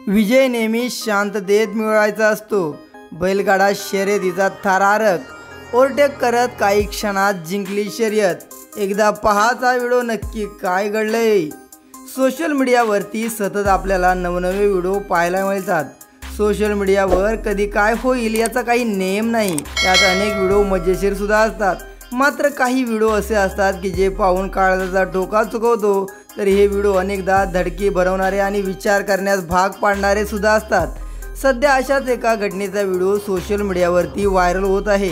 विजय नेहमी शांततेत मिळवायचा असतो। बैलगाडा शर्यतीचा थरारक ओव्हरटेक करत काही क्षणात जिंकली शर्यत। एकदा पहाचा व्हिडिओ नक्की काय घडलंय। सोशल मीडियावरती सतत आपल्याला नवनवे व्हिडिओ पाहायला मिळतात। सोशल मीडियावर कधी काय होईल याचा काही नेम नाही। त्यात अनेक व्हिडिओ मजेशीर सुद्धा असतात, मात्र काही व्हिडिओ असे असतात की जे पाहून काळजाचा ठोका चुकवतो। तर हे व्हिडिओ अनेकदा धडकी भरवणारे आणि विचार करण्यास भाग पाडणारे सुद्धा असतात। सध्या अशाच एका घटनेचा व्हिडिओ सोशल मीडियावरती व्हायरल होत आहे।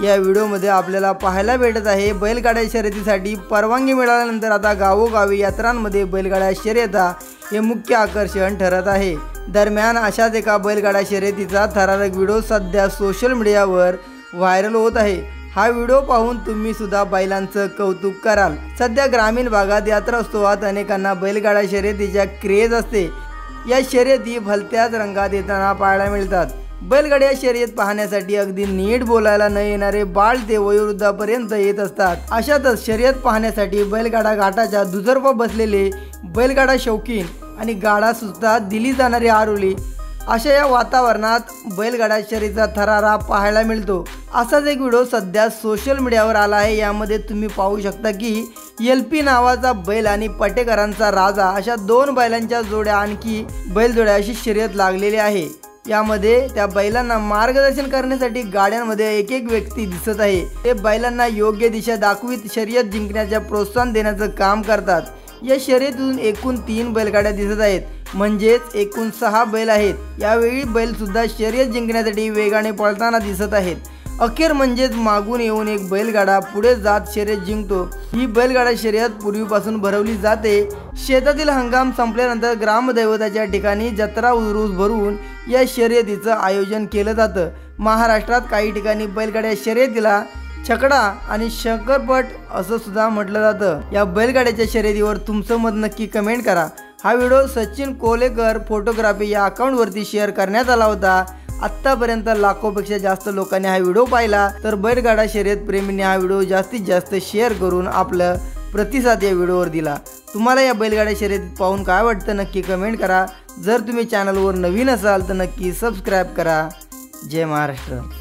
या व्हिडिओमध्ये आपल्याला पाहायला भेटत आहे बैलगाड्या शर्यतीसाठी परवानगी मिळाल्यानंतर आता गावोगावी यात्रांमध्ये बैलगाड्या शर्यता हे मुख्य आकर्षण ठरत आहे। दरम्यान अशाच एका बैलगाडा शर्यतीचा थरारक व्हिडिओ सध्या सोशल मीडियावर व्हायरल होत आहे। हा व्हिडिओ पाहून तुम्ही सुद्धा बैलांचं कौतुक कराल। सध्या ग्रामीण भागात यात्रोत्सवात अनेकांना बैलगाडा शर्यतीच्या क्रेज असते। या शर्यती भलत्याच रंगात येताना पाहायला मिळतात। बैलगाड्या शर्यत पाहण्यासाठी अगदी नीट बोलायला न येणारे बाळ ते वयोवृद्धापर्यंत येत असतात। अशातच शर्यत पाहण्यासाठी बैलगाडा घाटाच्या दुतर्फा बसलेले बैलगाडा शौकीन आणि गाडा सुद्धा दिली जाणारी आरोली, अशा या वातावरणात बैलगाडा शर्यतीचा थरारा पाहायला मिळतो। असाच एक व्हिडिओ सध्या सोशल मीडियावर आला आहे। यामध्ये तुम्ही पाहू शकता की LP नावाचा बैल आणि पटेकरांचा राजा अशा दोन बैलांच्या जोड्या आणखी बैलजोड्या अशी शर्यत लागलेली आहे। यामध्ये त्या बैलांना मार्गदर्शन करण्यासाठी गाड्यांमध्ये एक एक व्यक्ती दिसत आहे। ते बैलांना योग्य दिशा दाखवित शर्यत जिंकण्याचे प्रोत्साहन देण्याचं काम करतात। या शर्यतीतून एकूण 3 बैलगाड्या दिसत आहेत, म्हणजेच एकूण 6 बैल आहेत। यावेळी बैल सुद्धा शर्यत जिंकण्यासाठी वेगाने पळताना दिसत आहेत। अखेर म्हणजेच मागून येऊन एक बैलगाडा पुढे जात शर्यत जिंकतो। ही बैलगाडा शर्यत पूर्वीपासून भरवली जाते। शेतातील हंगाम संपल्यानंतर ग्रामदैवताच्या ठिकाणी जत्रा उरूस भरून या शर्यतीचं आयोजन केलं जातं। महाराष्ट्रात काही ठिकाणी बैलगाड्या शर्यतीला छकडा आणि शंकरपट असं सुद्धा म्हटलं जातं। या बैलगाड्याच्या शर्यतीवर तुमचं मत नक्की कमेंट करा। हा व्हिडिओ सचिन कोलेकर फोटोग्राफी या अकाउंटवरती शेअर करण्यात आला होता। आत्तापर्यंत लाखोपेक्षा जास्त लोकांनी हा व्हिडिओ पाहिला, तर बैलगाडा शर्यत प्रेमींनी हा व्हिडिओ जास्तीत जास्त शेअर करून आपलं प्रतिसाद या व्हिडिओवर दिला। तुम्हाला या बैलगाड्या शर्यतीत पाहून काय वाटतं नक्की कमेंट करा। जर तुम्ही चॅनलवर नवीन असाल तर नक्की सबस्क्राईब करा। जय महाराष्ट्र।